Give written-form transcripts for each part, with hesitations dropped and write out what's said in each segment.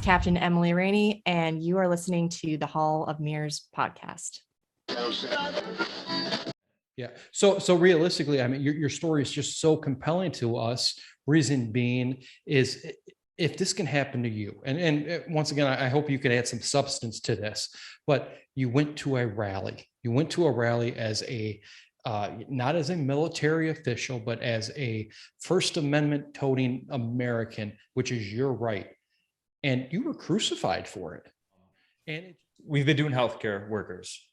Captain Emily Rainey, and you are listening to the Hall of Mears Podcast. Yeah. So realistically, I mean, your story is just so compelling to us. Reason being is if this can happen to you, and once again, I hope you can add some substance to this, but you went to a rally. You went to a rally as a not as a military official, but as a First Amendment toting American, which is your right. And you were crucified for it. And we've been doing healthcare workers.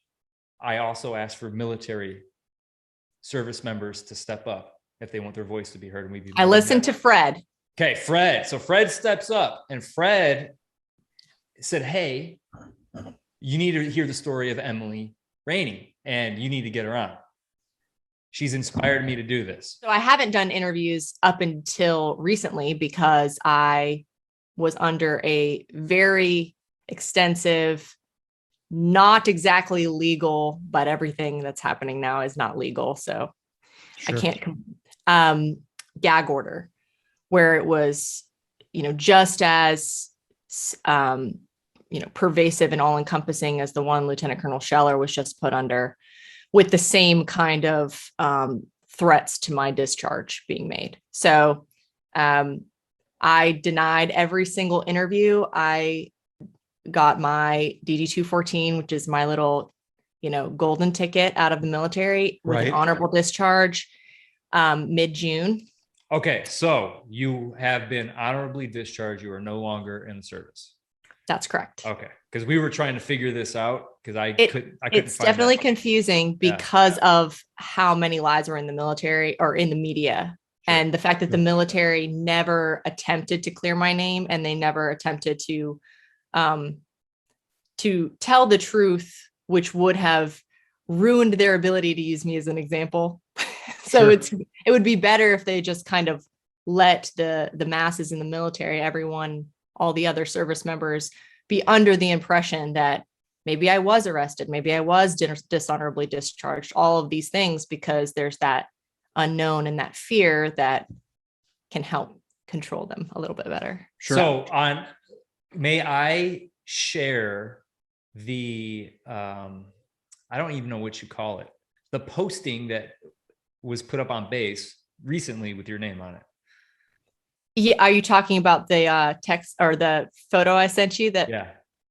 I also asked for military service members to step up if they want their voice to be heard. And I listened to Fred. Okay, Fred. So Fred steps up, and Fred said, "Hey, you need to hear the story of Emily Rainey, and you need to get her on. She's inspired me to do this." So I haven't done interviews up until recently because I was under a very extensive, not exactly legal, but everything that's happening now is not legal. So sure. I can't, gag order where it was, just as, pervasive and all encompassing as the one Lieutenant Colonel Scheller was just put under, with the same kind of threats to my discharge being made. So I denied every single interview. I got my DD-214, which is my little, golden ticket out of the military with an honorable discharge mid-June. Okay, so you have been honorably discharged. You are no longer in the service. That's correct. Okay, because we were trying to figure this out because I couldn't. It's definitely confusing because of how many lies were in the military or in the media. Sure. And the fact that the military never attempted to clear my name, and they never attempted to tell the truth, which would have ruined their ability to use me as an example. So sure. It would be better if they just kind of let the masses in the military, everyone, all the other service members, be under the impression that maybe I was arrested, maybe I was dishonorably discharged, all of these things, because there's that unknown and that fear that can help control them a little bit better. Sure. So may I share the, I don't even know what you call it, the posting that was put up on base recently with your name on it? Yeah. Are you talking about the text or the photo I sent you? That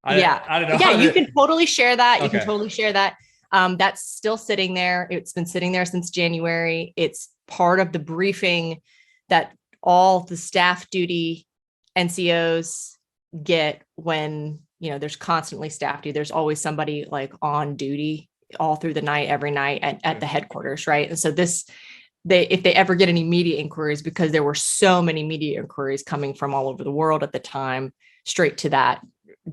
I don't know. Yeah, you can totally share that. You can totally share that. That's still sitting there. It's been sitting there since January. It's part of the briefing that all the staff duty NCOs get when, there's constantly staff duty. There's always somebody like on duty all through the night, every night at the headquarters. Right. And so if they ever get any media inquiries, because there were so many media inquiries coming from all over the world at the time, straight to that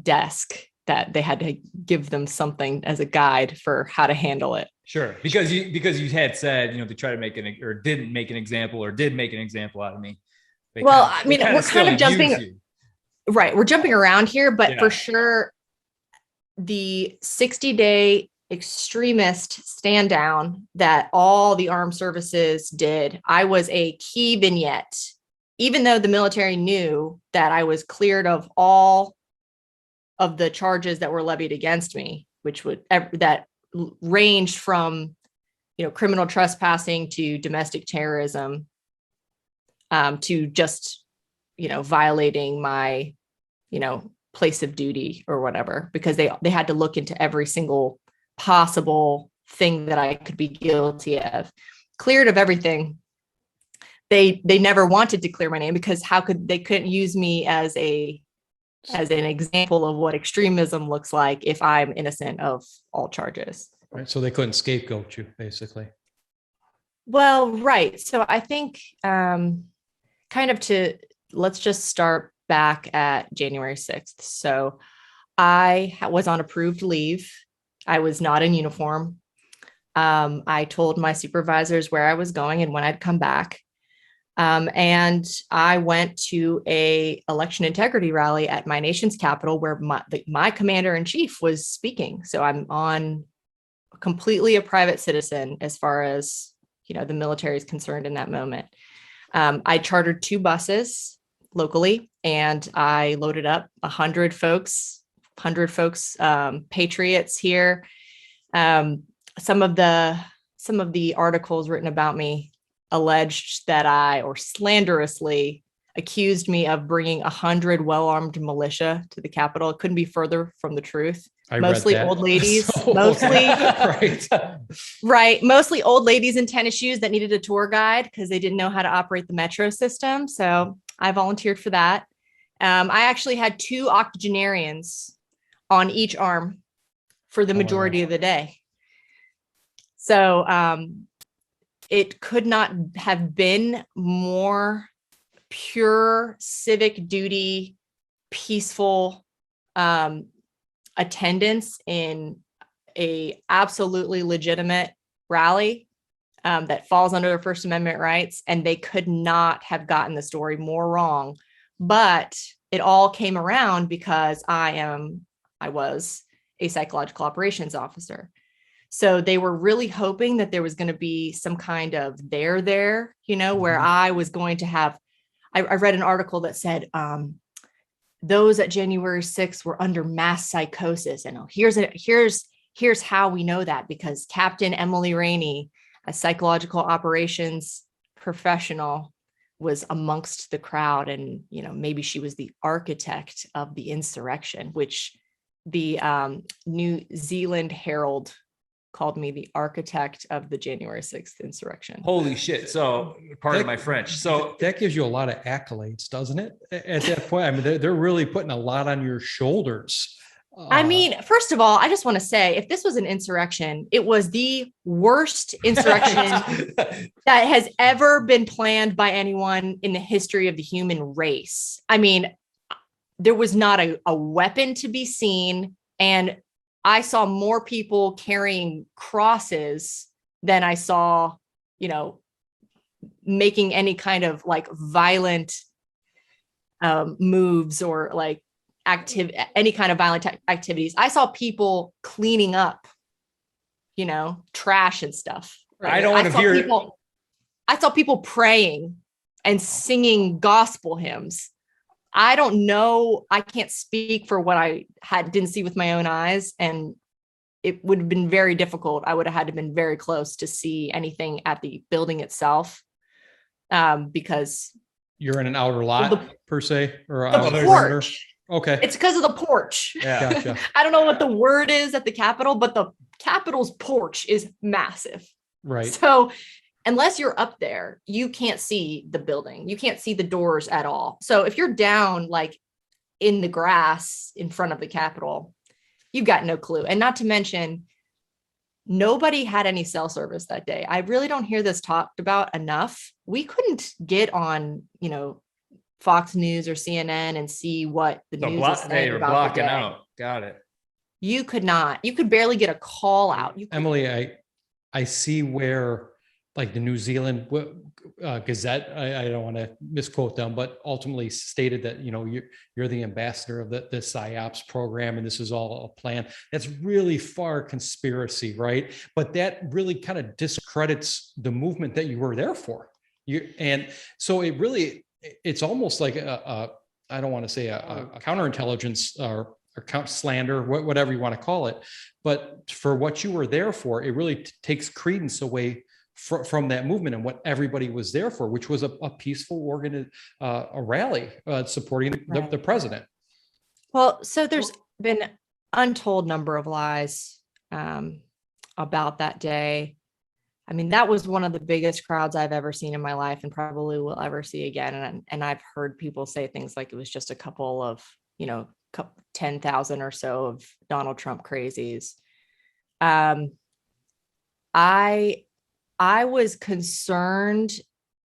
desk, that they had to give them something as a guide for how to handle it. Sure. Because you had said, to try to make or didn't make an example or did make an example out of me. We're kind of jumping, right. We're jumping around here, but for sure the 60-day extremist stand down that all the armed services did, I was a key vignette, even though the military knew that I was cleared of all of the charges that were levied against me, that ranged from, criminal trespassing to domestic terrorism, to just, violating my, place of duty or whatever, because they had to look into every single possible thing that I could be guilty of. Cleared of everything. They never wanted to clear my name because they couldn't use me as an example of what extremism looks like if I'm innocent of all charges. Right. So they couldn't scapegoat you, basically. Well, right. So I think let's just start back at January 6th. So I was on approved leave. I was not in uniform. I told my supervisors where I was going and when I'd come back. And I went to a election integrity rally at my nation's capital where my commander in chief was speaking. So I'm on completely a private citizen as far as, the military is concerned in that moment. I chartered 2 buses locally, and I loaded up 100 folks, patriots here. Some of the articles written about me alleged that or slanderously accused me of bringing 100 well-armed militia to the Capitol. It couldn't be further from the truth. Mostly old ladies, mostly old ladies in tennis shoes that needed a tour guide because they didn't know how to operate the metro system. So I volunteered for that. I actually had 2 octogenarians on each arm for the majority of the day. So it could not have been more pure civic duty, peaceful attendance in a absolutely legitimate rally that falls under their First Amendment rights. And they could not have gotten the story more wrong. But it all came around because I was a psychological operations officer. So they were really hoping that there was going to be some kind of there, where I was going to have, I read an article that said, those at January 6th were under mass psychosis. And here's how we know that, because Captain Emily Rainey, a psychological operations professional, was amongst the crowd. And, maybe she was the architect of the insurrection, which the New Zealand Herald called me the architect of the January 6th insurrection. Holy shit. So pardon my French. So that gives you a lot of accolades, doesn't it? At that point, I mean, they're really putting a lot on your shoulders. I mean, first of all, I just want to say, if this was an insurrection, it was the worst insurrection that has ever been planned by anyone in the history of the human race. I mean, there was not a weapon to be seen, and I saw more people carrying crosses than I saw, making any kind of like violent moves or like any kind of violent activities. I saw people cleaning up, trash and stuff. Right? I don't want to hear. I saw people praying and singing gospel hymns. I don't know. I can't speak for what I didn't see with my own eyes. And it would have been very difficult. I would have had to been very close to see anything at the building itself. Because you're in an outer lot per se, or the porch. Okay. It's because of the porch. Yeah. Gotcha. I don't know what the word is at the Capitol, but the Capitol's porch is massive. Right. So unless you're up there, you can't see the building. You can't see the doors at all. So if you're down like in the grass in front of the Capitol, you've got no clue. And not to mention, nobody had any cell service that day. I really don't hear this talked about enough. We couldn't get on, Fox News or CNN and see what the news is saying about blocking out. Got it. You could not. You could barely get a call out. Emily, I see where, like, the New Zealand Gazette, I don't want to misquote them, but ultimately stated that, you're the ambassador of the Psyops program, and this is all a plan. That's really far conspiracy, right? But that really kind of discredits the movement that you were there for. And so it's almost like I don't want to say a counterintelligence or slander, whatever you want to call it. But for what you were there for, it really takes credence away from that movement and what everybody was there for, which was a peaceful a rally supporting the president. Well, so there's been untold number of lies about that day. I mean, that was one of the biggest crowds I've ever seen in my life and probably will ever see again. And I've heard people say things like it was just a couple of, 10,000 or so of Donald Trump crazies. I was concerned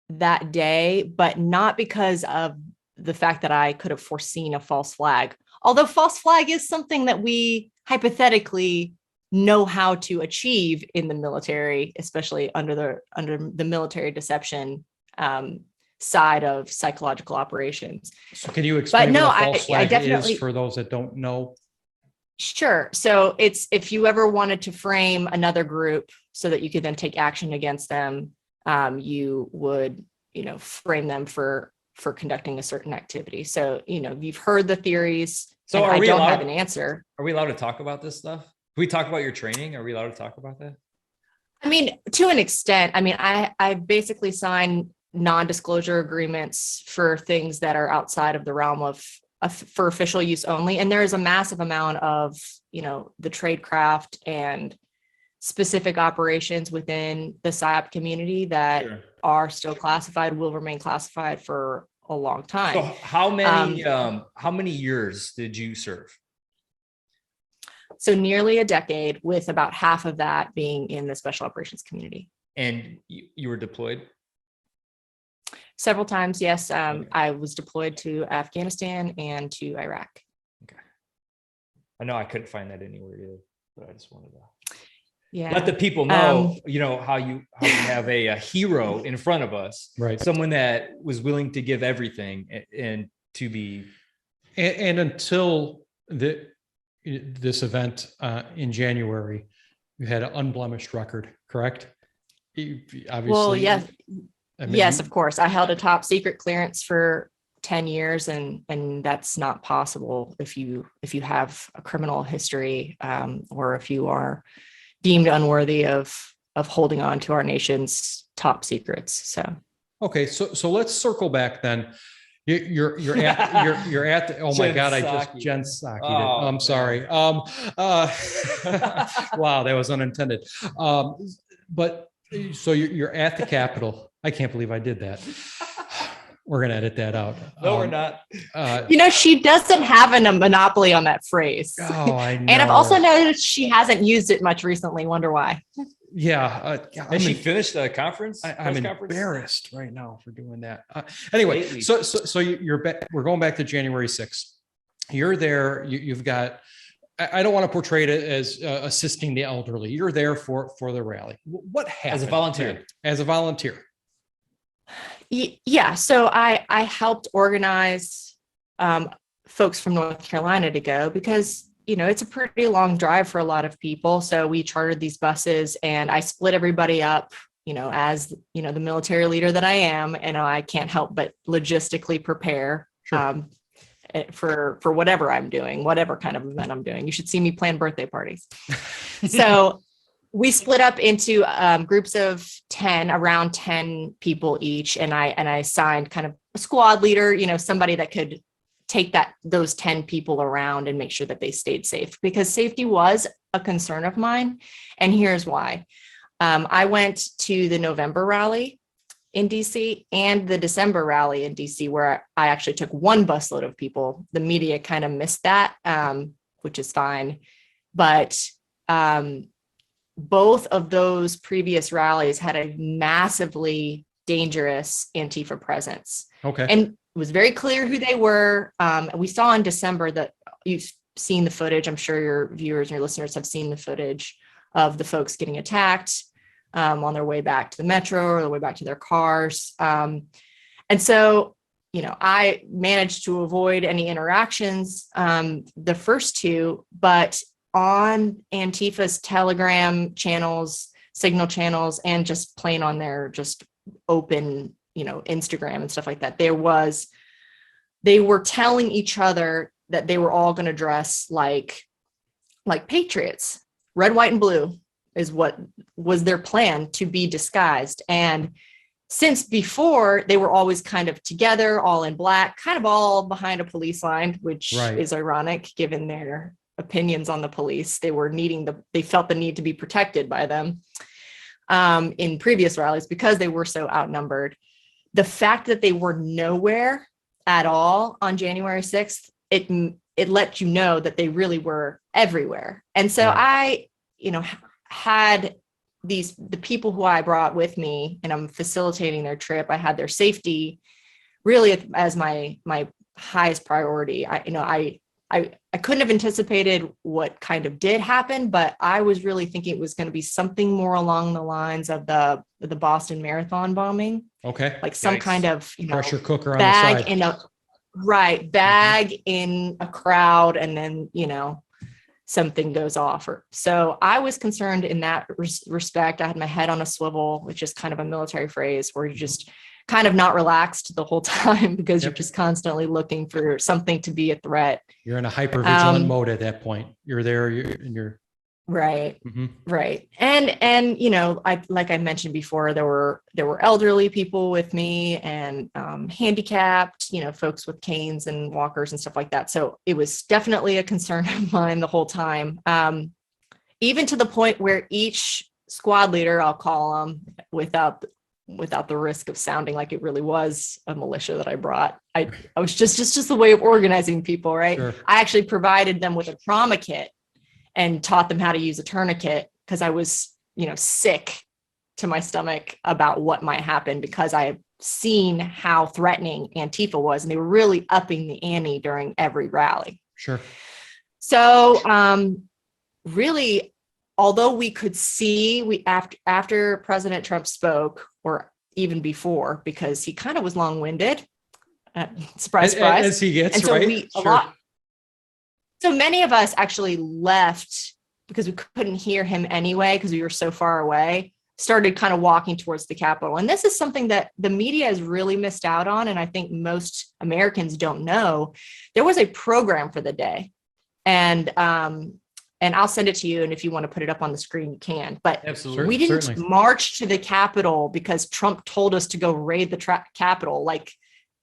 that day, but not because of the fact that I could have foreseen a false flag. Although false flag is something that we hypothetically know how to achieve in the military, especially under the military deception side of psychological operations. So can you explain what a false flag definitely is for those that don't know? Sure. So it's if you ever wanted to frame another group so that you could then take action against them, you would, frame them for for conducting a certain activity. So, you've heard the theories. So I don't have an answer. Are we allowed to talk about this stuff? Can we talk about your training? Are we allowed to talk about that? I mean, to an extent. I mean, I basically signed non-disclosure agreements for things that are outside of the realm of for official use only. And there is a massive amount of, the tradecraft and specific operations within the Psyop community that are still classified, will remain classified for a long time. So how many years did you serve? So nearly a decade, with about half of that being in the special operations community. And you were deployed? Several times, yes. I was deployed to Afghanistan and to Iraq. Okay. I know I couldn't find that anywhere either, but I just wanted to let the people know, how you have a hero in front of us, right? Someone that was willing to give everything and to be. And until this event in January, you had an unblemished record, correct? Obviously. Well, yes. Yes, of course. I held a top secret clearance for 10 years and that's not possible if you have a criminal history, or if you are deemed unworthy of holding on to our nation's top secrets. So, okay. So let's circle back then. You're at the, oh my God, I just Jen Psaki. I'm sorry. Wow, that was unintended. But so you're at the Capitol. I can't believe I did that. We're going to edit that out. No, we're not. She doesn't have a monopoly on that phrase. Oh, I know. And I've also noticed she hasn't used it much recently. Wonder why. Yeah. Has she finished a conference? I'm embarrassed right now for doing that. Anyway, so you're back. We're going back to January 6th. You're there. You've got, I don't want to portray it as assisting the elderly. You're there for the rally. What happened? As a volunteer. As a volunteer. Yeah. So I helped organize folks from North Carolina to go because, it's a pretty long drive for a lot of people. So we chartered these buses and I split everybody up, as, the military leader that I am, and I can't help but logistically prepare for whatever I'm doing, whatever kind of event I'm doing. You should see me plan birthday parties. So we split up into groups of 10, around 10 people each. And I signed kind of a squad leader, somebody that could take those 10 people around and make sure that they stayed safe, because safety was a concern of mine. And here's why. I went to the November rally in DC and the December rally in DC, where I actually took one busload of people. The media kind of missed that, which is fine. But both of those previous rallies had a massively dangerous Antifa presence. Okay. And it was very clear who they were. We saw in December that you've seen the footage. I'm sure your viewers and your listeners have seen the footage of the folks getting attacked on their way back to the metro or the way back to their cars. And so, I managed to avoid any interactions the first two, but on Antifa's Telegram channels, Signal channels, and just plain on their just open, Instagram and stuff like that, they were telling each other that they were all going to dress like patriots. Red, white, and blue is what was their plan to be disguised. And since before, they were always kind of together, all in black, kind of all behind a police line, which is ironic given their opinions on the police. They felt the need to be protected by them in previous rallies because they were so outnumbered. The fact that they were nowhere at all on January 6th, it let you know that they really were everywhere. And so I, had the people who I brought with me, and I'm facilitating their trip. I had their safety really as my highest priority. I couldn't have anticipated what kind of did happen, but I was really thinking it was going to be something more along the lines of the Boston Marathon bombing. Okay. Like some kind of, pressure cooker on bag the side. Bag in a crowd, and then, something goes off. So I was concerned in that respect. I had my head on a swivel, which is kind of a military phrase where you just kind of not relaxed the whole time because you're just constantly looking for something to be a threat. You're in a hyper-vigilant mode at that point. You're there, you're right. Mm-hmm. Right. And, you know, like I mentioned before, there were elderly people with me and handicapped, you know, folks with canes and walkers and stuff like that. So it was definitely a concern of mine the whole time. Even to the point where each squad leader, I'll call them, without the risk of sounding like it really was a militia that I brought. I was just a way of organizing people, right? Sure. I actually provided them with a trauma kit and taught them how to use a tourniquet because I was, you know, sick to my stomach about what might happen because I had seen how threatening Antifa was, and they were really upping the ante during every rally. Sure. So, really, although we could see after President Trump spoke, or even before, because he kind of was long-winded, surprise, as he gets, and so right? So many of us actually left because we couldn't hear him anyway, because we were so far away, started kind of walking towards the Capitol. And this is something that the media has really missed out on. And I think most Americans don't know. There was a program for the day. And I'll send it to you. And if you want to put it up on the screen, you can. But absolutely, we didn't march to the Capitol because Trump told us to go raid the Capitol, like,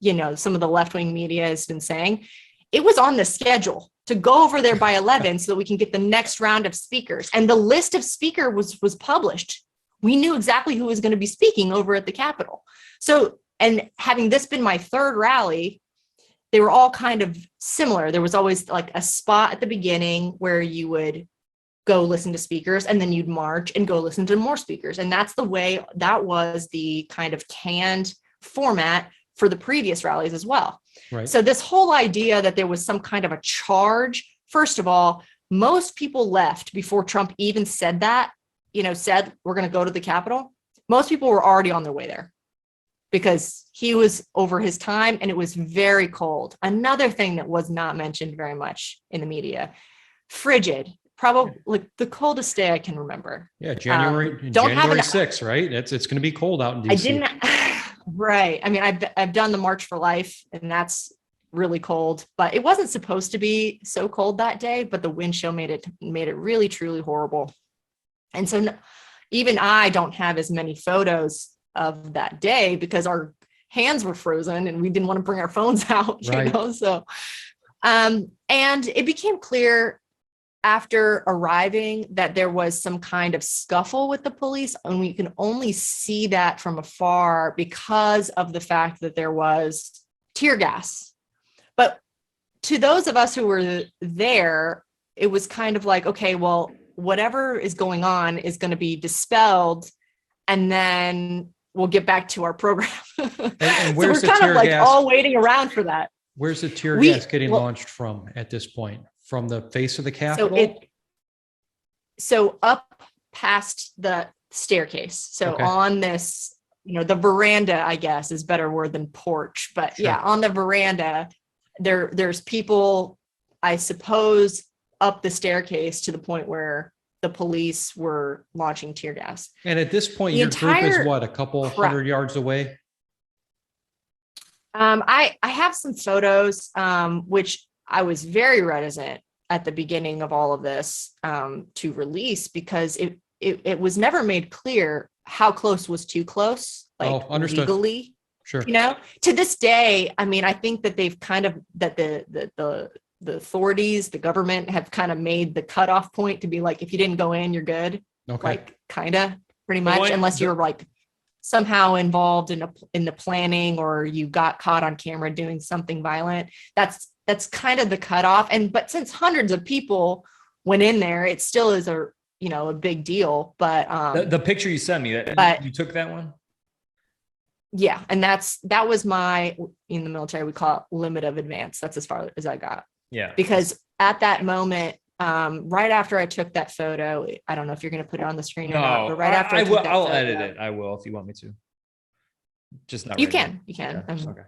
you know, some of the left-wing media has been saying. It was on the schedule to go over there by 11 so that we can get the next round of speakers. And the list of speakers was published. We knew exactly who was going to be speaking over at the Capitol. So, and having this been my third rally, they were all kind of similar. There was always like a spot at the beginning where you would go listen to speakers, and then you'd march and go listen to more speakers. And that was the kind of canned format for the previous rallies as well. Right. So this whole idea that there was some kind of a charge, first of all, most people left before Trump even said that, you know, said we're going to go to the Capitol. Most people were already on their way there because he was over his time and it was very cold. Another thing that was not mentioned very much in the media, frigid, probably like the coldest day I can remember. Yeah, January 6th, right? It's going to be cold out in DC. Right. I mean, I've done the March for Life, and that's really cold, but it wasn't supposed to be so cold that day, but the wind chill made it really, truly horrible. And so even I don't have as many photos of that day because our hands were frozen and we didn't want to bring our phones out, right. You know? So, and it became clear after arriving that there was some kind of scuffle with the police, and we can only see that from afar because of the fact that there was tear gas. But to those of us who were there, it was kind of like, okay, well, whatever is going on is going to be dispelled, and then we'll get back to our program. And where's so we're kind of like all waiting around for that. Where's the tear gas getting launched from at this point? From the face of the Capitol? So up past the staircase. So on this, you know, the veranda, I guess is a better word than porch, but sure. Yeah, on the veranda, there's people, I suppose, up the staircase to the point where the police were launching tear gas. And at this point, your group is what, a couple hundred yards away? I have some photos, which I was very reticent at the beginning of all of this to release because it was never made clear how close was too close, like legally. Sure. You know, to this day, I mean, I think that they've kind of that the authorities, the government have kind of made the cutoff point to be like, if you didn't go in, you're good. Okay. Like kind of pretty much, unless you're like somehow involved in the planning or you got caught on camera doing something violent. That's kind of the cutoff. But since hundreds of people went in there, it still is a big deal. But the picture you sent me, you took that one? Yeah. And that was in the military, we call it limit of advance. That's as far as I got. Yeah. Because at that moment, right after I took that photo, I don't know if you're going to put it on the screen or not, but right after I'll edit it. I will, if you want me to. Just not. You right can. Yeah. Okay.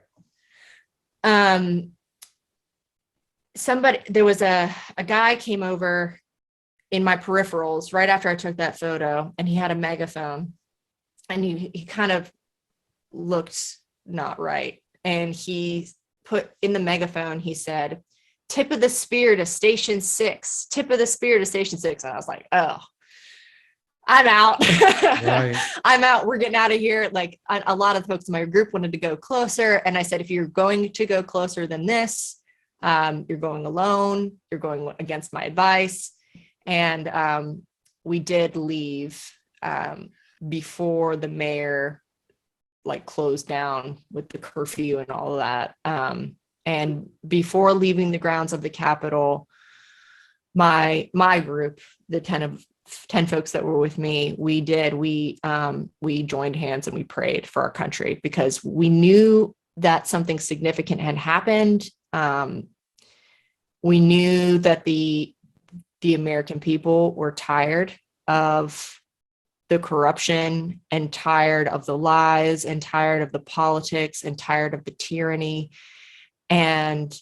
There was a guy came over in my peripherals right after I took that photo, and he had a megaphone, and he kind of looked not right. And he put in the megaphone, he said, tip of the spear to station 6, tip of the spear to station 6. And I was like, oh, I'm out. Right. I'm out. We're getting out of here. Like a lot of the folks in my group wanted to go closer. And I said, if you're going to go closer than this, you're going alone. You're going against my advice. And we did leave before the mayor like closed down with the curfew and all of that. And before leaving the grounds of the Capitol, my group, the 10 folks that were with me, we joined hands and we prayed for our country because we knew that something significant had happened. We knew that the American people were tired of the corruption and tired of the lies and tired of the politics and tired of the tyranny. And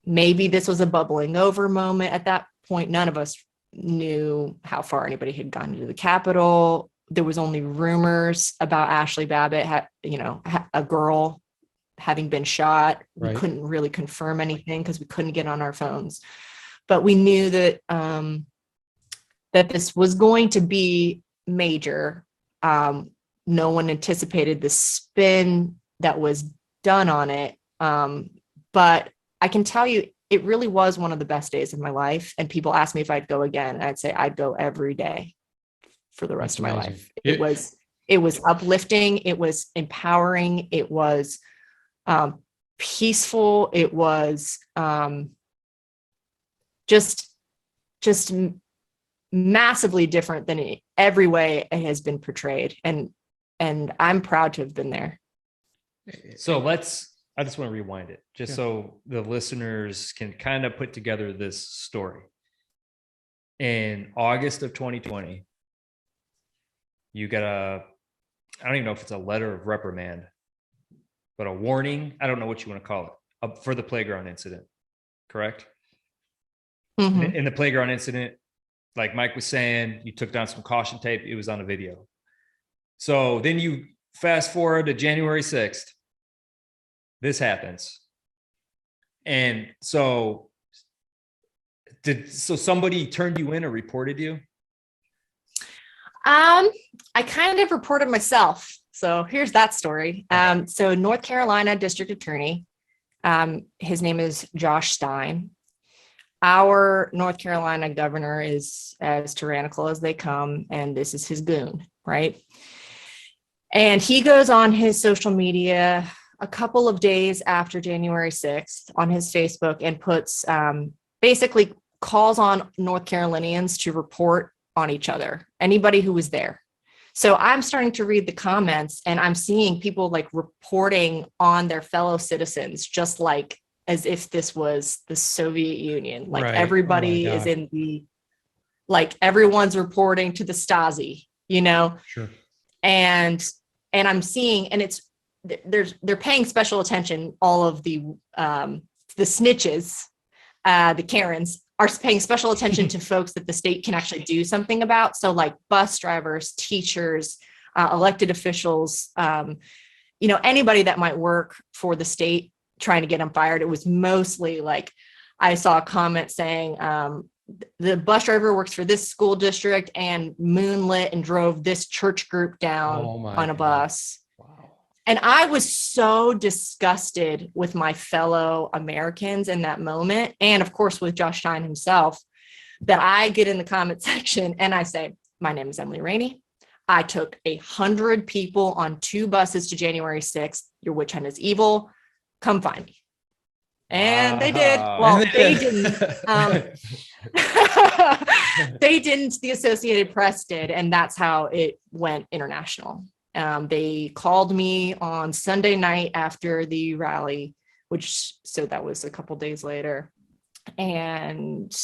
maybe this was a bubbling over moment. At that point, none of us knew how far anybody had gone into the Capitol. There was only rumors about Ashley Babbitt, a girl having been shot. Right. We couldn't really confirm anything because we couldn't get on our phones. But we knew that that this was going to be major. No one anticipated the spin that was done on it. But I can tell you, it really was one of the best days of my life. And people ask me if I'd go again. And I'd say I'd go every day for the rest of my life. It was uplifting. It was empowering. It was peaceful. It was just massively different than every way it has been portrayed. And I'm proud to have been there. So I just want to rewind it just so the listeners can kind of put together this story. In August of 2020, you got I don't even know if it's a letter of reprimand, but a warning. I don't know what you want to call it for the playground incident, correct? Mm-hmm. In the playground incident, like Mike was saying, you took down some caution tape. It was on a video. So then you fast forward to January 6th. This happens. And so somebody turned you in or reported you? I kind of reported myself. So here's that story. So North Carolina District Attorney, his name is Josh Stein. Our North Carolina governor is as tyrannical as they come, and this is his goon, right? And he goes on his social media a couple of days after January 6th on his Facebook and puts basically calls on North Carolinians to report on each other, anybody who was there. So I'm starting to read the comments and I'm seeing people like reporting on their fellow citizens, just like as if this was the Soviet Union. Like everybody is in like everyone's reporting to the Stasi, Sure. And I'm seeing, and they're paying special attention. All of the snitches, the Karens are paying special attention to folks that the state can actually do something about. So like bus drivers, teachers, elected officials, anybody that might work for the state trying to get them fired. It was mostly like, I saw a comment saying, the bus driver works for this school district and moonlit and drove this church group down on a bus. And I was so disgusted with my fellow Americans in that moment. And of course, with Josh Stein himself, that I get in the comment section and I say, my name is Emily Rainey. I took 100 people on 2 buses to January 6th. Your witch hunt is evil. Come find me. And they did. Well, they didn't. They didn't. The Associated Press did. And that's how it went international. They called me on Sunday night after the rally, so that was a couple days later. And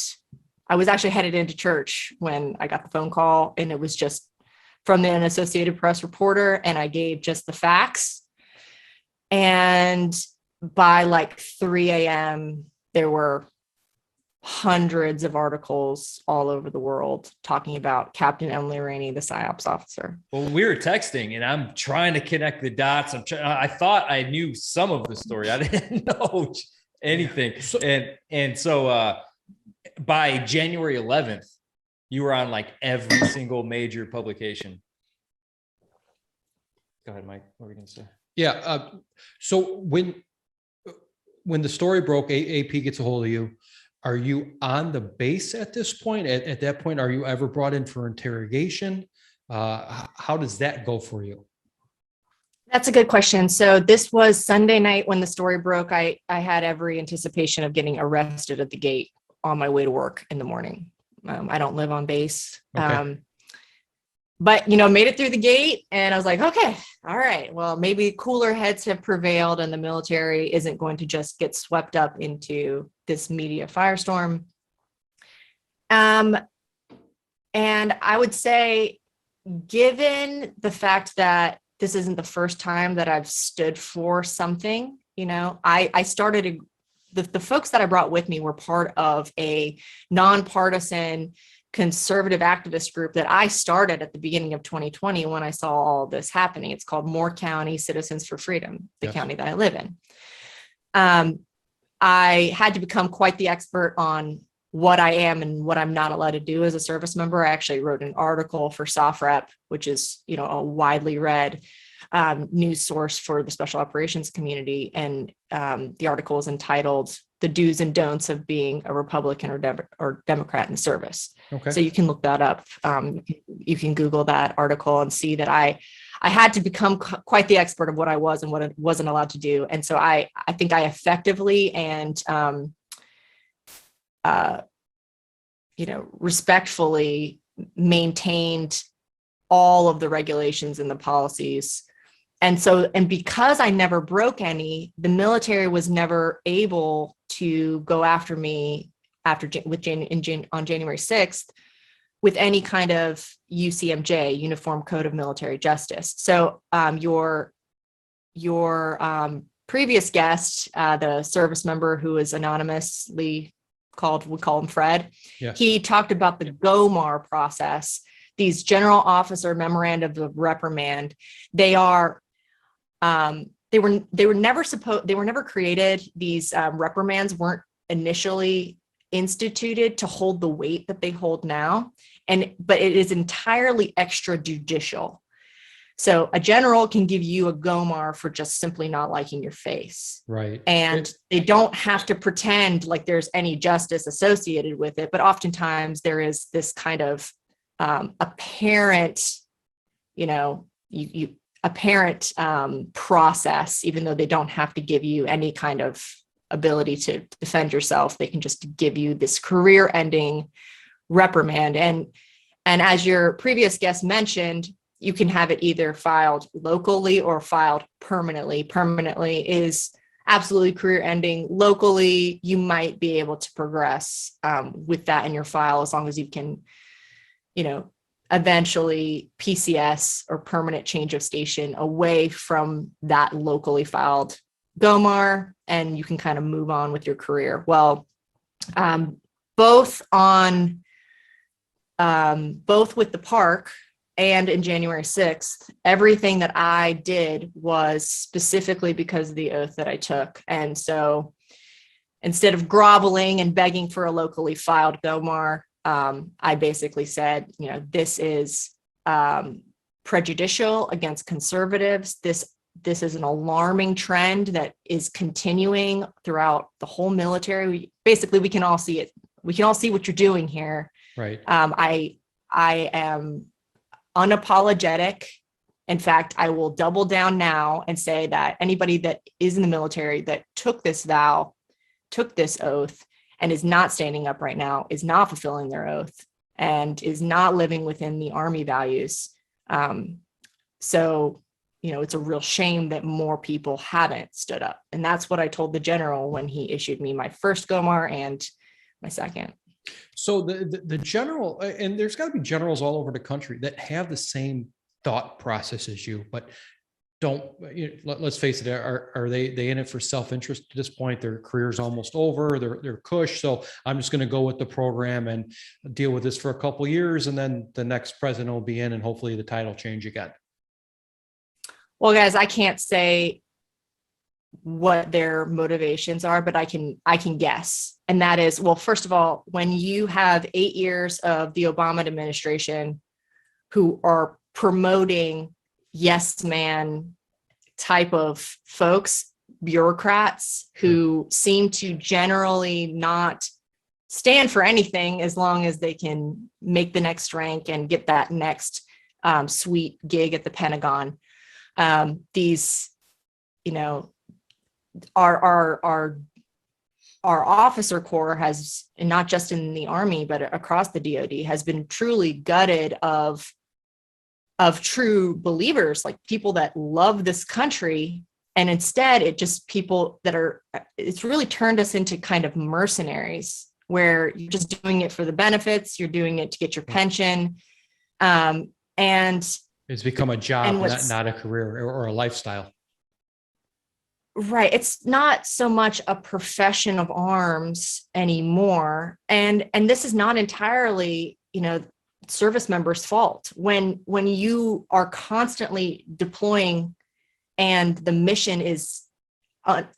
I was actually headed into church when I got the phone call, and it was just from an Associated Press reporter, and I gave just the facts. And by like 3 a.m., there were hundreds of articles all over the world talking about Captain Emily Rainey, the Psyops officer. Well, we were texting and I'm trying to connect the dots. I thought I knew some of the story. I didn't know anything. So by January 11th, you were on like every single major publication. Go ahead, Mike. What were you going to say? Yeah. So when the story broke, AP gets a hold of you. Are you on the base at this point? At that point, are you ever brought in for interrogation? How does that go for you? That's a good question. So this was Sunday night when the story broke. I had every anticipation of getting arrested at the gate on my way to work in the morning. I don't live on base. Okay. But, made it through the gate and I was like, okay, all right, well, maybe cooler heads have prevailed and the military isn't going to just get swept up into this media firestorm. And I would say, given the fact that this isn't the first time that I've stood for something, I started, the folks that I brought with me were part of a nonpartisan conservative activist group that I started at the beginning of 2020 when I saw all this happening. It's called Moore County Citizens for Freedom, the county that I live in. I had to become quite the expert on what I am and what I'm not allowed to do as a service member. I actually wrote an article for SOFREP, which is, a widely read news source for the special operations community. And the article is entitled "The Do's and Don'ts of Being a Republican or Democrat in Service." Okay. So you can look that up. You can Google that article and see that I had to become quite the expert of what I was and what I wasn't allowed to do. And so I think I effectively and respectfully maintained all of the regulations and the policies. And because I never broke any, the military was never able to go after me on January 6th with any kind of UCMJ, Uniform Code of Military Justice. So your previous guest, the service member who is anonymously called, we call him Fred. Yes. He talked about the GOMAR process, these general officer memorandums of reprimand. They are, they were never created. These reprimands weren't initially instituted to hold the weight that they hold now. But it is entirely extrajudicial. So a general can give you a GOMAR for just simply not liking your face. Right. And they don't have to pretend like there's any justice associated with it. But oftentimes there is this kind of apparent, apparent process, even though they don't have to give you any kind of ability to defend yourself. They can just give you this career-ending reprimand. And as your previous guest mentioned, you can have it either filed locally or filed permanently. Permanently is absolutely career ending. Locally, you might be able to progress with that in your file as long as you can, eventually PCS or permanent change of station away from that locally filed GOMAR, and you can kind of move on with your career. Well, both with the park and in January 6th, everything that I did was specifically because of the oath that I took. And so instead of groveling and begging for a locally filed GOMAR, I basically said, this is prejudicial against conservatives. This is an alarming trend that is continuing throughout the whole military. We can all see it. We can all see what you're doing here. Right. I am unapologetic. In fact, I will double down now and say that anybody that is in the military that took this vow, took this oath, and is not standing up right now, is not fulfilling their oath, and is not living within the Army values. So, it's a real shame that more people haven't stood up. And that's what I told the general when he issued me my first GOMAR and my second. So the general, and there's got to be generals all over the country that have the same thought process as you, but don't, let's face it, are they in it for self-interest at this point? Their career's almost over, they're cush. So I'm just going to go with the program and deal with this for a couple of years. And then the next president will be in and hopefully the tide will change again. Well, guys, I can't say what their motivations are, but I can guess. And that is, well, first of all, when you have 8 years of the Obama administration who are promoting yes man type of folks, bureaucrats who seem to generally not stand for anything as long as they can make the next rank and get that next sweet gig at the Pentagon. These, our officer corps has, and not just in the Army, but across the DoD, has been truly gutted of true believers, like people that love this country. And instead it just people that it's really turned us into kind of mercenaries where you're just doing it for the benefits. You're doing it to get your pension. And it's become a job, not a career or a lifestyle. Right. It's not so much a profession of arms anymore. And this is not entirely, service members' fault. When you are constantly deploying and the mission is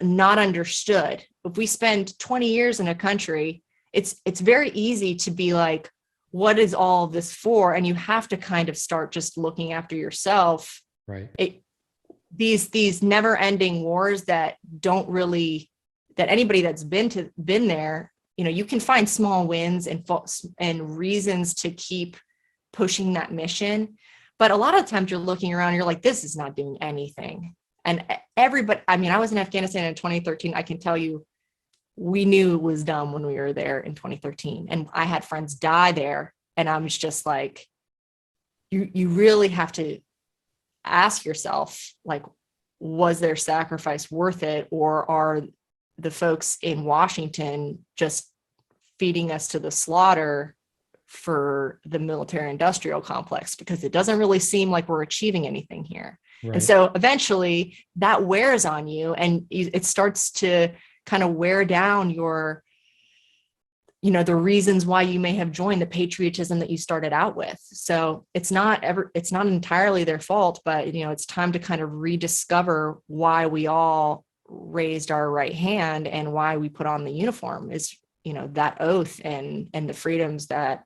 not understood, if we spend 20 years in a country, it's very easy to be like, what is all of this for? And you have to kind of start just looking after yourself. Right. These never-ending wars that anybody that's been there, you can find small wins and reasons to keep pushing that mission. But a lot of times you're looking around, you're like, this is not doing anything. And everybody, I was in Afghanistan in 2013. I can tell you, we knew it was dumb when we were there in 2013. And I had friends die there. And I was just like, you really have to ask yourself, like, was their sacrifice worth it? Or are the folks in Washington just feeding us to the slaughter for the military industrial complex? Because it doesn't really seem like we're achieving anything here. Right. And so eventually that wears on you, and it starts to kind of wear down your, the reasons why you may have joined, the patriotism that you started out with. So it's not entirely their fault, but it's time to kind of rediscover why we all raised our right hand and why we put on the uniform is, that oath and the freedoms that,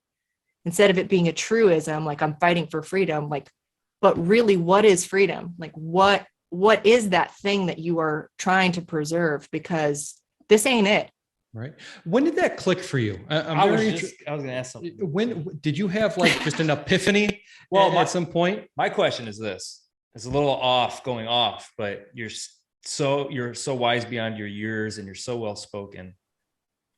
instead of it being a truism, like I'm fighting for freedom, like, but really what is freedom? Like what is that thing that you are trying to preserve? Because this ain't it. Right. When did that click for you? I was going to ask something. When did you have just an epiphany at some point? My question is this. It's a little going off, but you're so wise beyond your years and you're so well spoken.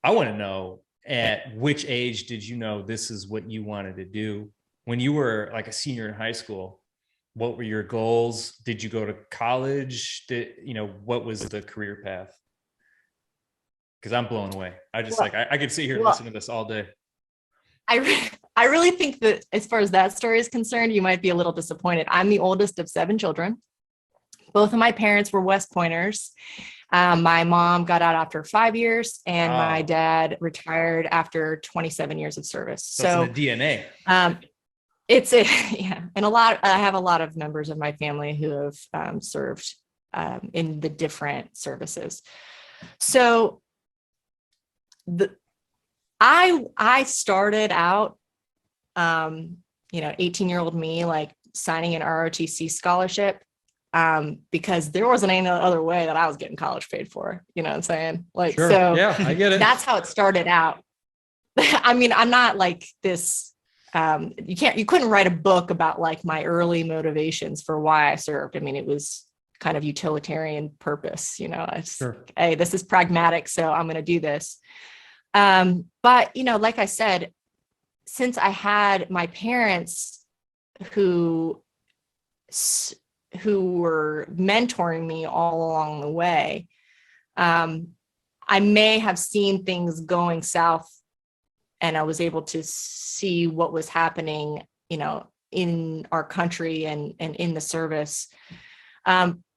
I want to know, at which age did you know this is what you wanted to do? When you were like a senior in high school, what were your goals? Did you go to college? What was the career path? Because I'm blown away. I could sit here and listen to this all day. I really think that as far as that story is concerned, you might be a little disappointed. I'm the oldest of 7 children. Both of my parents were West Pointers. My mom got out after 5 years, and my dad retired after 27 years of service. So it's in the DNA. And I have a lot of members of my family who have served in the different services. So I started out, 18-year-old me, like signing an ROTC scholarship, because there wasn't any other way that I was getting college paid for, you know what I'm saying? Like, sure. So yeah, I get it. That's how it started out. I'm not like this, you couldn't write a book about like my early motivations for why I served. It was kind of utilitarian purpose, Sure. Hey, this is pragmatic, so I'm going to do this. But, like I said, since I had my parents who were mentoring me all along the way, I may have seen things going south, and I was able to see what was happening, in our country and in the service.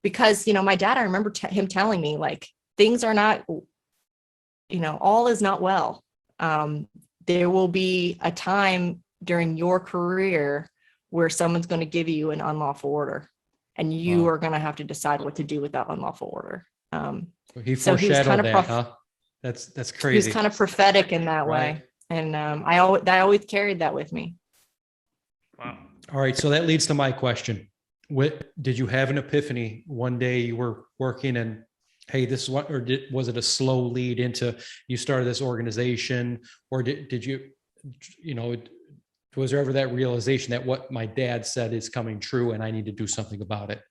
Because, my dad, I remember him telling me like, things are not, all is not well. There will be a time during your career where someone's going to give you an unlawful order, and you are going to have to decide what to do with that unlawful order. He foreshadowed that, huh? That's crazy. He was kind of prophetic in that way. And I always carried that with me. Wow. All right. So that leads to my question. Did you have an epiphany one day you were working and, hey, this is what, or was it a slow lead into you started this organization, or did you, was there ever that realization that what my dad said is coming true and I need to do something about it?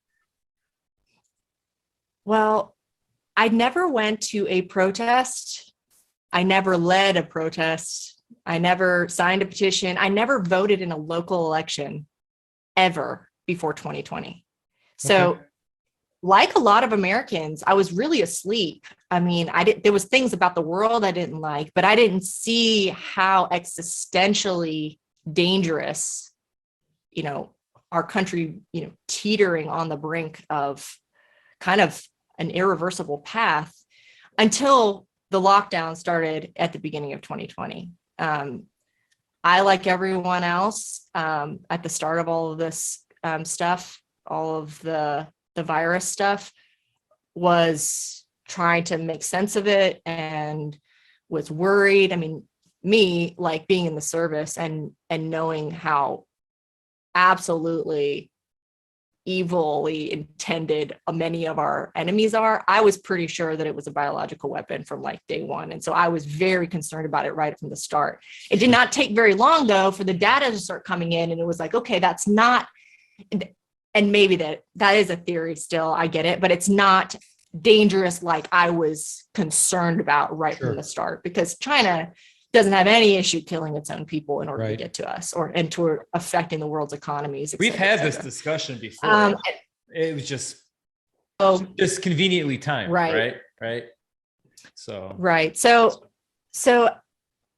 Well, I never went to a protest. I never led a protest. I never signed a petition. I never voted in a local election ever before 2020. So okay. Like a lot of Americans, I was really asleep. I mean, there was things about the world I didn't like, but I didn't see how existentially dangerous, our country, teetering on the brink of kind of an irreversible path until the lockdown started at the beginning of 2020. I, like everyone else, at the start of all of this stuff, all of the virus stuff, was trying to make sense of it and was worried. I mean, me, like being in the service and knowing how absolutely evilly intended many of our enemies are, I was pretty sure that it was a biological weapon from like day one. And so I was very concerned about it right from the start. It did not take very long though for the data to start coming in, and it was like, okay, that's not, and maybe that is a theory still, I get it, but it's not dangerous like I was concerned about right from the start, because China doesn't have any issue killing its own people in order to get to us and to affecting the world's economies. We've had this discussion before. It was just conveniently timed, right? So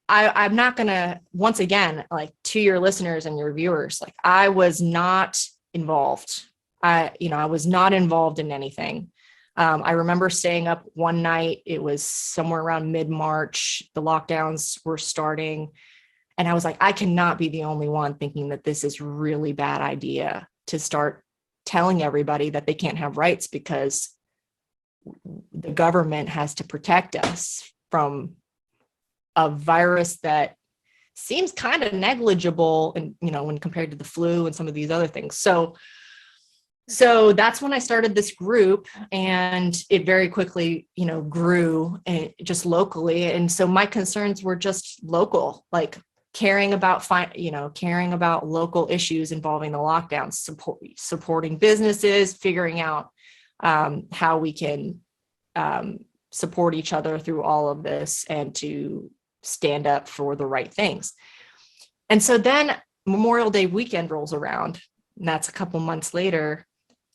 I'm not gonna, once again, like to your listeners and your viewers, like I was not involved. I was not involved in anything. I remember staying up one night. It was somewhere around mid-March. The lockdowns were starting. And I was like, I cannot be the only one thinking that this is really bad idea to start telling everybody that they can't have rights because the government has to protect us from a virus that seems kind of negligible and, when compared to the flu and some of these other things. So that's when I started this group, and it very quickly, grew just locally. And so my concerns were just local, like caring about local issues involving the lockdowns, supporting businesses, figuring out how we can support each other through all of this and to stand up for the right things. And so then Memorial Day weekend rolls around, and that's a couple months later.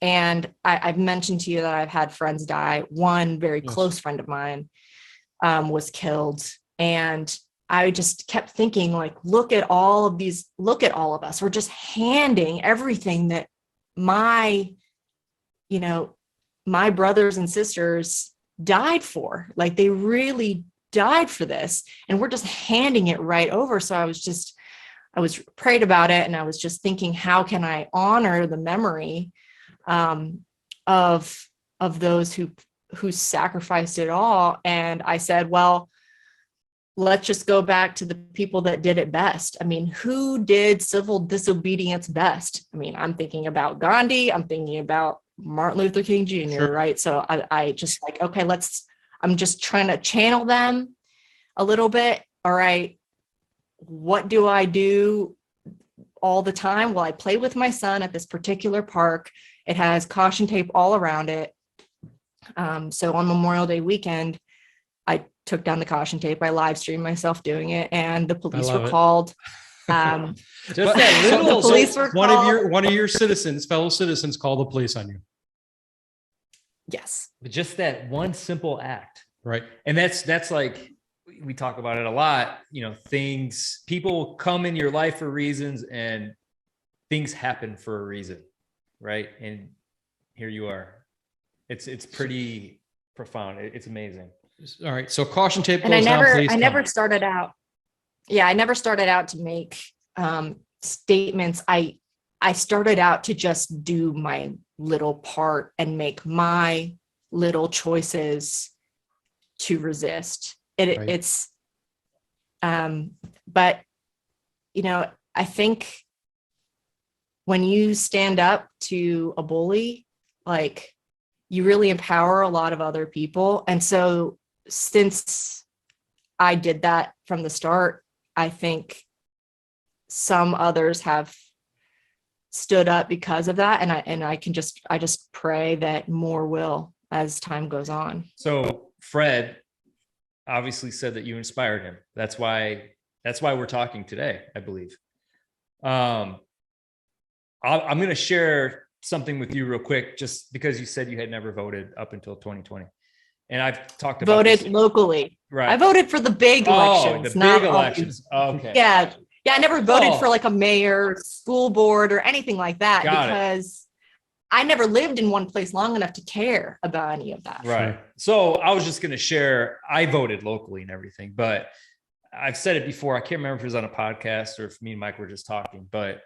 And I've mentioned to you that I've had friends die. One very close friend of mine was killed. And I just kept thinking, like, look at all of us. We're just handing everything that my brothers and sisters died for. Like, they really died for this. And we're just handing it right over. So I was prayed about it. And I was just thinking, how can I honor the memory of those who sacrificed it all? And I said, well, let's just go back to the people that did it best. I mean, who did civil disobedience best? I mean, I'm thinking about Gandhi. I'm thinking about Martin Luther King Jr., right? So I just like, okay, I'm just trying to channel them a little bit. All right, what do I do all the time? Well, I play with my son at this particular park. It has caution tape all around it. So on Memorial Day weekend, I took down the caution tape. I live streamed myself doing it, and the police were called. One of your fellow citizens called the police on you. Yes. But just that one simple act. Right. And that's like, we talk about it a lot, people come in your life for reasons, and things happen for a reason. Right. And here you are. It's pretty profound. It's amazing. All right. So caution tape goes And down. I never started out. Yeah, I never started out to make statements. I started out to just do my little part and make my little choices to resist. Right. It's, but I think when you stand up to a bully, like, you really empower a lot of other people. And so since I did that from the start, I think some others have stood up because of that. And I just pray that more will as time goes on. So Fred obviously said that you inspired him. That's why we're talking today, I believe. I'm going to share something with you real quick, just because you said you had never voted up until 2020. And I've talked about voted this. Locally. Right. I voted for the big elections. The big elections. Okay. Yeah. Yeah. I never voted for like a mayor, school board, or anything like that. Because I never lived in one place long enough to care about any of that. Right. So I was just going to share, I voted locally and everything, but I've said it before. I can't remember if it was on a podcast or if me and Mike were just talking, but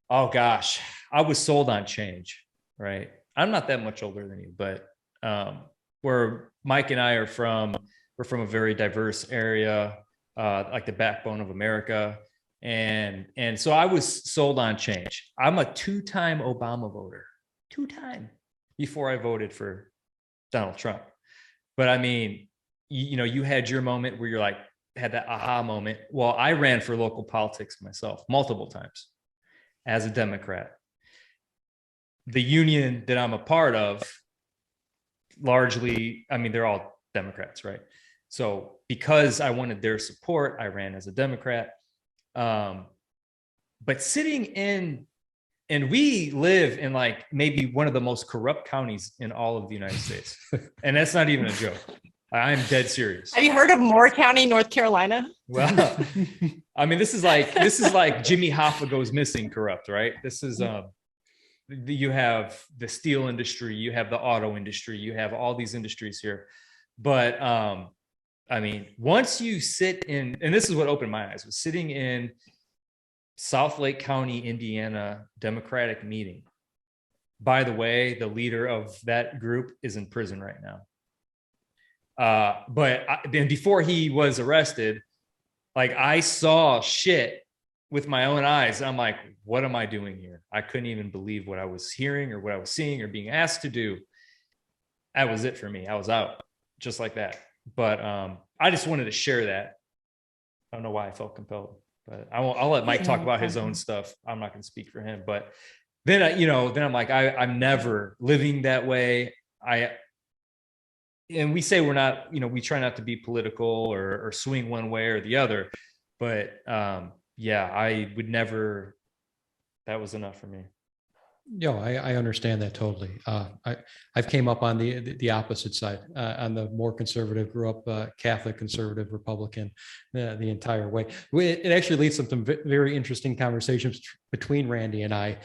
oh gosh, I was sold on change, right? I'm not that much older than you, but where Mike and I are from, we're from a very diverse area, like the backbone of America. And so I was sold on change. I'm a 2-time Obama voter, 2-time, before I voted for Donald Trump. But I mean, you had your moment where you're like, had that aha moment. Well, I ran for local politics myself multiple times as a Democrat. The union that I'm a part of, largely, I mean, they're all Democrats, right? So because I wanted their support, I ran as a Democrat. But sitting in, and we live in like maybe one of the most corrupt counties in all of the United States. And that's not even a joke. I'm dead serious. Have you heard of Moore County, North Carolina? Well, I mean, this is like Jimmy Hoffa Goes Missing corrupt, right? This is, you have the steel industry, you have the auto industry, you have all these industries here. But, I mean, once you sit in, and this is what opened my eyes, was sitting in South Lake County, Indiana, Democratic meeting. By the way, the leader of that group is in prison right now. But then before he was arrested, like, I saw shit with my own eyes. I'm like, what am I doing here? I couldn't even believe what I was hearing or what I was seeing or being asked to do. That was it for me. I was out just like that. But I just wanted to share that. I don't know why I felt compelled, but I'll let Mike talk about his own stuff. I'm not going to speak for him. But then, then I'm like, I'm never living that way. And we say we're not, we try not to be political or swing one way or the other. But I would never, that was enough for me. Yeah, I understand that totally. I've came up on the opposite side, on the more conservative, grew up Catholic, conservative, Republican, the entire way. It actually leads to some very interesting conversations between Randy and I,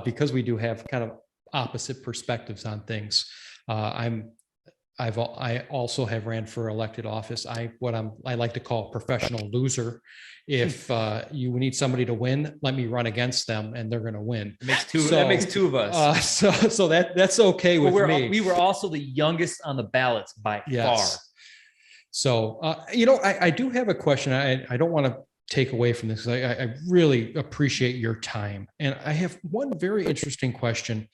because we do have kind of opposite perspectives on things. I also have ran for elected office. I like to call professional loser. If you need somebody to win, let me run against them, and they're going to win. That makes two of us. So that's okay with me. We were also the youngest on the ballots by far. So I do have a question. I don't want to take away from this, because I really appreciate your time, and I have one very interesting question.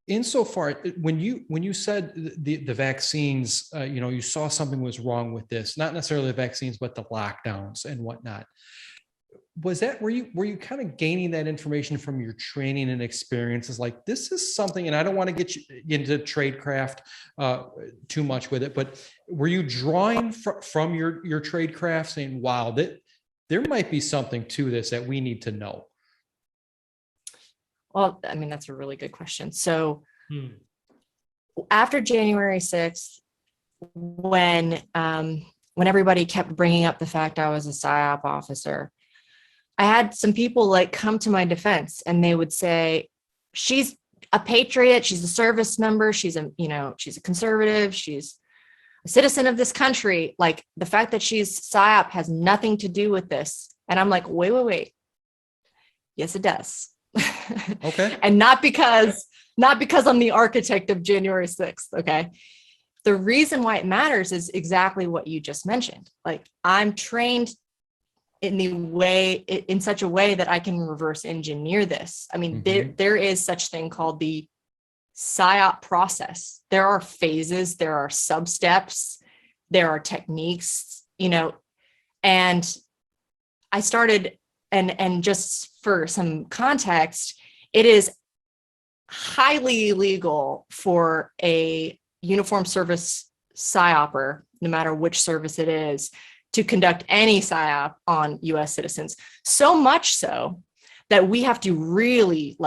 Insofar, when you said the vaccines, you saw something was wrong with this, not necessarily the vaccines, but the lockdowns and whatnot. Were you kind of gaining that information from your training and experiences? Like, this is something, and I don't want to get you into tradecraft too much with it, but were you drawing from your tradecraft, saying, wow, there might be something to this that we need to know? Well, I mean, that's a really good question. So after January 6th, when everybody kept bringing up the fact I was a Psyop officer, I had some people like come to my defense, and they would say, she's a patriot. She's a service member. She's a conservative. She's a citizen of this country. Like, the fact that she's PSYOP has nothing to do with this. And I'm like, wait. Yes, it does. Okay. And not because I'm the architect of January 6th. Okay. The reason why it matters is exactly what you just mentioned. Like, I'm trained in such a way that I can reverse engineer this. I mean, there is such thing called the PSYOP process. There are phases, there are sub-steps, there are techniques, and I started, and just for some context, it is highly illegal for a uniform service PSYOPer, no matter which service it is, to conduct any PSYOP on US citizens. So much so that we have to really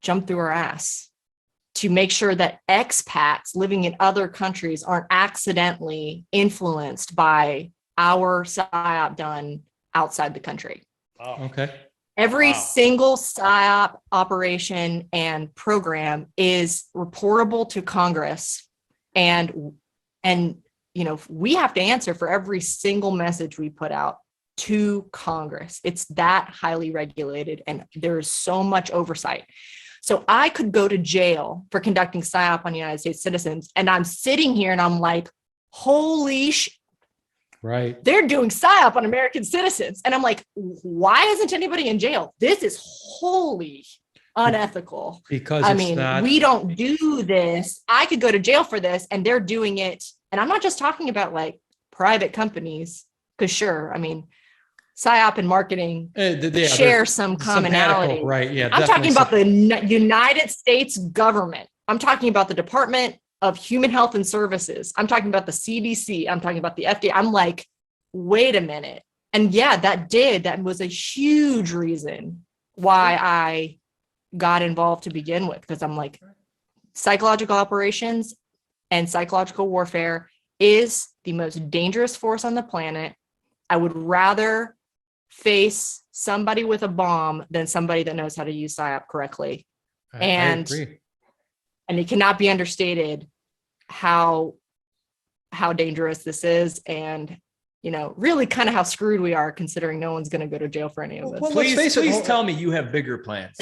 jump through our ass to make sure that expats living in other countries aren't accidentally influenced by our PSYOP done outside the country. Oh. Okay. Every single PSYOP operation and program is reportable to Congress, and we have to answer for every single message we put out to Congress. It's that highly regulated, and there's so much oversight. So I could go to jail for conducting PSYOP on United States citizens, and I'm sitting here and I'm like, holy right. They're doing PSYOP on American citizens. And I'm like, why isn't anybody in jail? This is wholly unethical. Because we don't do this. I could go to jail for this, and they're doing it. And I'm not just talking about private companies, because PSYOP and marketing share some commonality. Right. Yeah. I'm talking about the United States government. I'm talking about the Department of Human Health and Services. I'm talking about the CDC. I'm talking about the FDA. I'm like, wait a minute. And yeah, that was a huge reason why I got involved to begin with, because I'm like, psychological operations and psychological warfare is the most dangerous force on the planet. I would rather face somebody with a bomb than somebody that knows how to use PSYOP correctly. I agree. And it cannot be understated how dangerous this is, and really kind of how screwed we are, considering no one's going to go to jail for any of this. Well, please tell me you have bigger plans.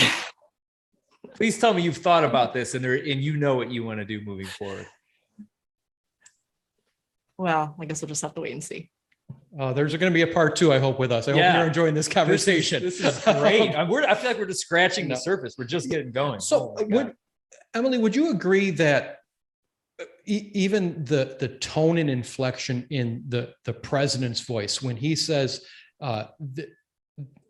Please tell me you've thought about this and you know what you want to do moving forward. Well, I guess we'll just have to wait and see. There's going to be a part 2, I hope, with us. I hope you're enjoying this conversation. This is great. I feel like we're just scratching the surface. We're just getting going. So Emily, would you agree that even the tone and inflection in the president's voice when he says,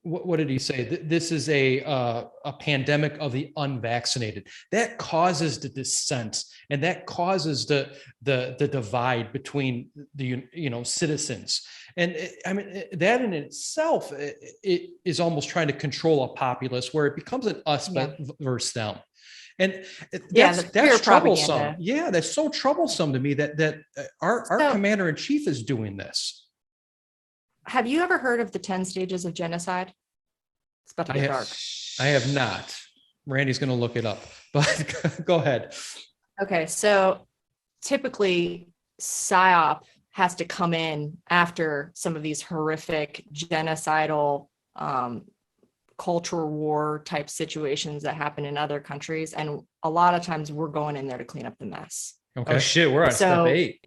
what did he say? This is a pandemic of the unvaccinated. That causes the dissent, and that causes the divide between the citizens. And that in itself, it is almost trying to control a populace, where it becomes an us versus them. And that's troublesome. Propaganda. Yeah, that's so troublesome to me that our commander in chief is doing this. Have you ever heard of the 10 stages of genocide? It's about to get dark. I have not. Randy's going to look it up, but go ahead. Okay, so typically PSYOP has to come in after some of these horrific genocidal cultural war type situations that happen in other countries. And a lot of times we're going in there to clean up the mess. Okay. Oh shit, we're on step 8.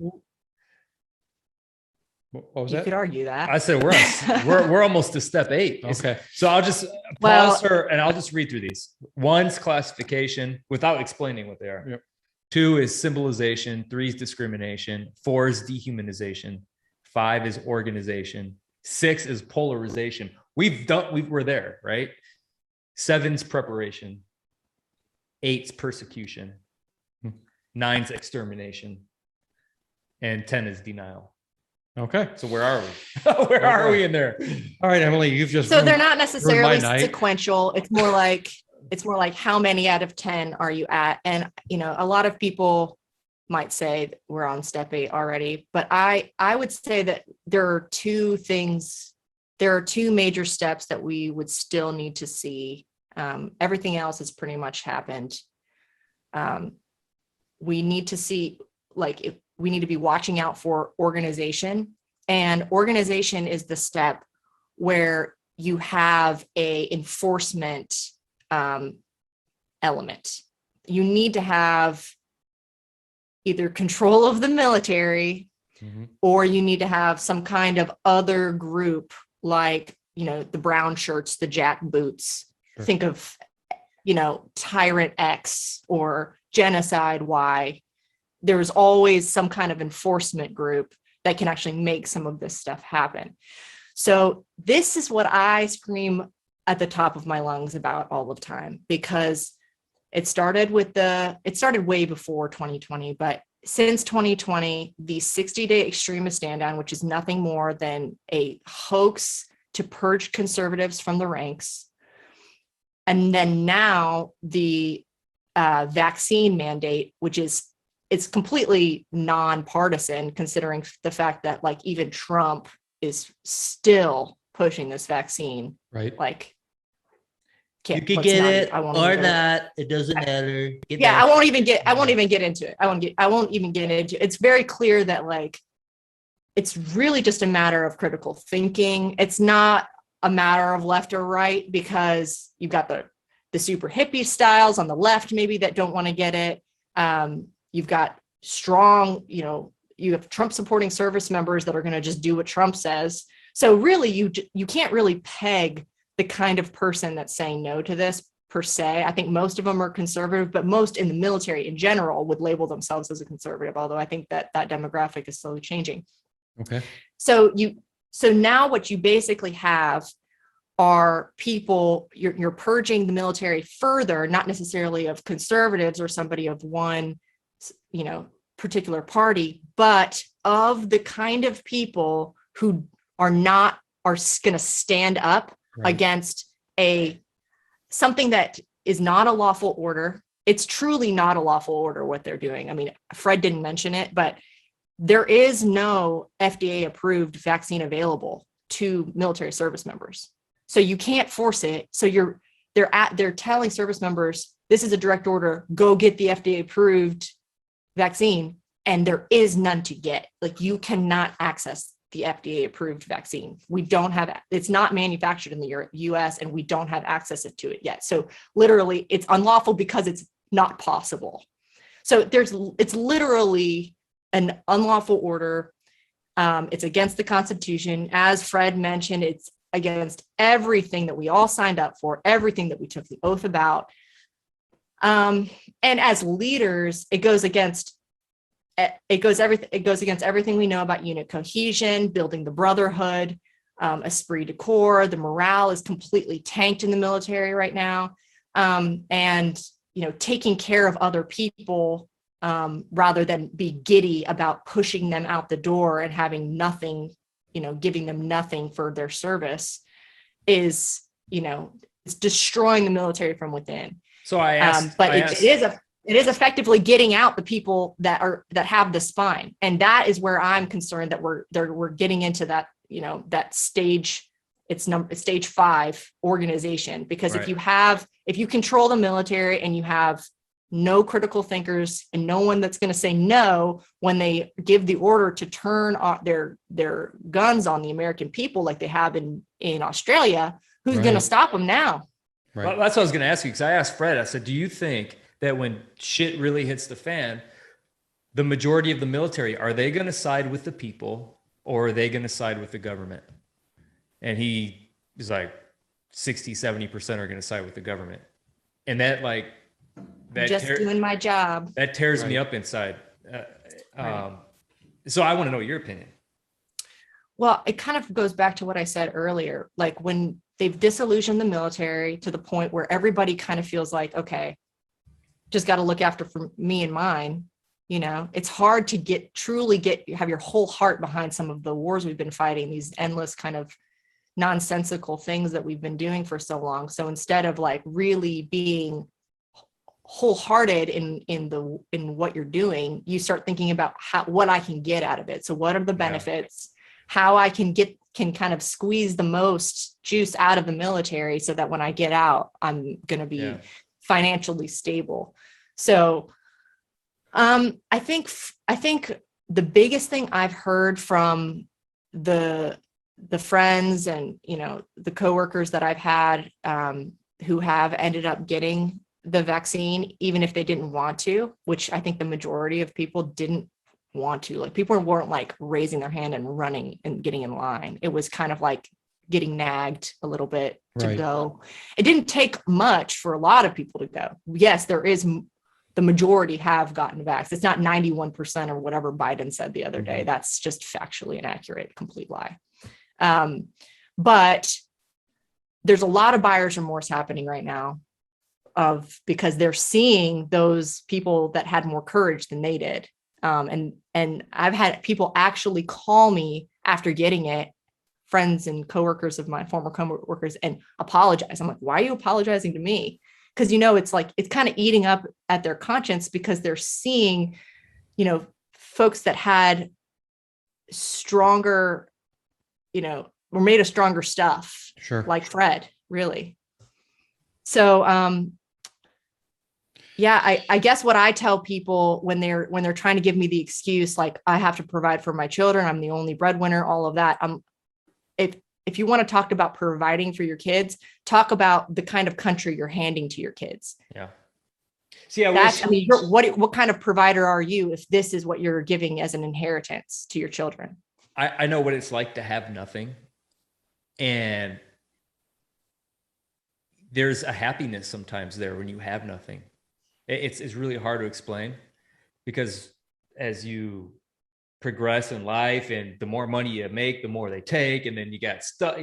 What was that? You could argue that. I said we're almost to step 8. Okay. So I'll just pause her and I'll just read through these. 1's classification without explaining what they are. Yep. 2 is symbolization. 3 is discrimination. 4 is dehumanization. 5 is organization. 6 is polarization. We're there, right? 7's preparation. 8's persecution. 9's extermination. And 10 is denial. Okay. So where are we? Where are we in there? All right, Emily, you've just they're not necessarily sequential. It's more like how many out of 10 are you at? And a lot of people might say we're on step 8 already, but I would say that there are two major steps that we would still need to see. Everything else has pretty much happened. We need to see, we need to be watching out for organization, and organization is the step where you have a enforcement element. You need to have either control of the military, or you need to have some kind of other group, like, the brown shirts, the jack boots. Sure. Think of, Tyrant X or Genocide Y. There's always some kind of enforcement group that can actually make some of this stuff happen. So this is what I scream at the top of my lungs about all the time, because it started way before 2020, but since 2020, the 60-day extremist stand down, which is nothing more than a hoax to purge conservatives from the ranks. And then now the vaccine mandate, which it's completely nonpartisan, considering the fact that even Trump is still pushing this vaccine. Right. You can get it or not. It doesn't matter. I won't even get into it. I won't even get into it. It's very clear that it's really just a matter of critical thinking. It's not a matter of left or right, because you've got the super hippie styles on the left, maybe, that don't want to get it. You've got strong, you have Trump supporting service members that are going to just do what Trump says. So really, you can't really peg the kind of person that's saying no to this per se. I think most of them are conservative, but most in the military in general would label themselves as a conservative, although I think that demographic is slowly changing. Okay. So now what you basically have are people, you're purging the military further, not necessarily of conservatives or somebody of one, particular party, but of the kind of people who are going to stand up against something that is not a lawful order. It's truly not a lawful order what they're doing. I mean, Fred didn't mention it, but there is no FDA approved vaccine available to military service members. So you can't force it. So they're telling service members, this is a direct order, go get the FDA approved vaccine. And there is none to get. You cannot access the FDA approved vaccine. It's not manufactured in the US, and we don't have access to it yet. So literally it's unlawful because it's not possible. So it's literally an unlawful order. It's against the Constitution. As Fred mentioned, it's against everything that we all signed up for, everything that we took the oath about. And as leaders, it goes against everything we know about unit cohesion, building the brotherhood, esprit de corps. The morale is completely tanked in the military right now. And taking care of other people rather than be giddy about pushing them out the door and having nothing, giving them nothing for their service is, it's destroying the military from within. So it is effectively getting out the people that have the spine. And that is where I'm concerned that we're getting into that, that stage. It's stage 5 organization, because if you control the military and you have no critical thinkers and no one that's going to say no when they give the order to turn their guns on the American people, like they have in Australia, who's going to stop them now? Right. Well, that's what I was going to ask you, because I asked Fred, I said, do you think that when shit really hits the fan, the majority of the military, are they going to side with the people, or are they going to side with the government? And he was like, 60-70% are going to side with the government. And that doing my job. That tears me up inside. So I want to know your opinion. Well, it kind of goes back to what I said earlier. When they've disillusioned the military to the point where everybody kind of feels like, okay, just got to look after for me and mine. It's hard to have your whole heart behind some of the wars we've been fighting, these endless kind of nonsensical things that we've been doing for so long. So instead of really being wholehearted in what you're doing, you start thinking about what I can get out of it. So what are the benefits, how I can kind of squeeze the most juice out of the military so that when I get out, I'm going to be financially stable. So I think the biggest thing I've heard from the friends and, the coworkers that I've had who have ended up getting the vaccine, even if they didn't want to, which I think the majority of people didn't want to. Like, people weren't like raising their hand and running and getting in line. It was kind of like getting nagged a little bit to go. It didn't take much for a lot of people to go. Yes, the majority have gotten vaxxed. It's not 91% or whatever Biden said the other day. That's just factually inaccurate, complete lie. But there's a lot of buyer's remorse happening right now because they're seeing those people that had more courage than they did. And I've had people actually call me after getting it, friends and coworkers of mine, former coworkers, and apologize. I'm like, why are you apologizing to me? Because, it's like, it's kind of eating up at their conscience because they're seeing, folks that had stronger, were made of stronger stuff. Sure. Like Fred, really. So, I guess what I tell people when they're trying to give me the excuse, like, I have to provide for my children, I'm the only breadwinner, all of that. If you want to talk about providing for your kids, talk about the kind of country you're handing to your kids. Yeah. See, what kind of provider are you if this is what you're giving as an inheritance to your children? I know what it's like to have nothing. And there's a happiness sometimes there when you have nothing. It's really hard to explain, because as you progress in life and the more money you make, the more they take, and then you got stuff,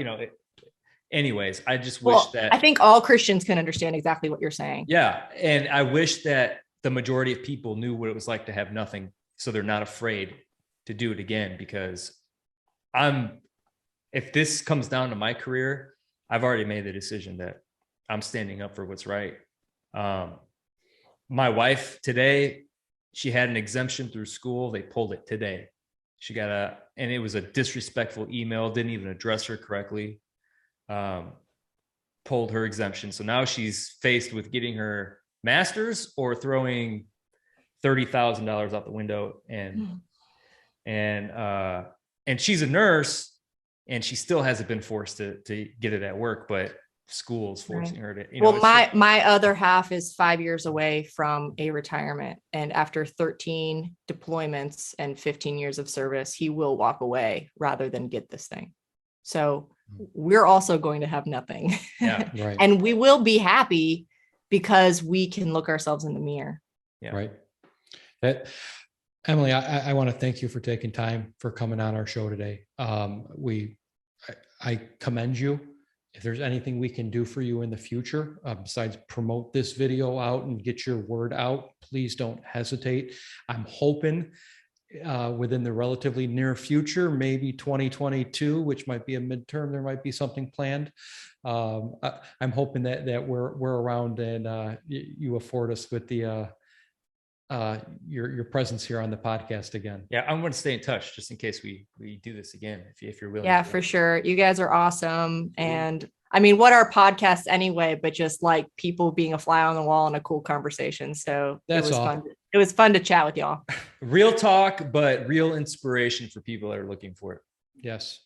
anyways, I just wish that. I think all Christians can understand exactly what you're saying. Yeah. And I wish that the majority of people knew what it was like to have nothing, so they're not afraid to do it again, because if this comes down to my career, I've already made the decision that I'm standing up for what's right. My wife today, she had an exemption through school. They pulled it today. She got and it was a disrespectful email, didn't even address her correctly. Pulled her exemption. So now she's faced with getting her master's or throwing $30,000 out the window. And she's a nurse, and she still hasn't been forced to get it at work, but school's forcing her to, my other half is 5 years away from a retirement, and after 13 deployments and 15 years of service, he will walk away rather than get this thing. So we're also going to have nothing. Yeah, right. And we will be happy because we can look ourselves in the mirror. Yeah. Right. Emily, I want to thank you for taking time for coming on our show today. I commend you. If there's anything we can do for you in the future, besides promote this video out and get your word out, please don't hesitate. I'm hoping within the relatively near future, maybe 2022, which might be a midterm, there might be something planned. I'm hoping that we're around and you afford us with the your presence here on the podcast again. Yeah, I'm going to stay in touch just in case we do this again, if you're willing. Yeah, for sure. You guys are awesome. And I mean, what are podcasts anyway, but just like people being a fly on the wall and a cool conversation. So that's all. Fun. It was fun to chat with y'all. Real talk, but real inspiration for people that are looking for it. Yes.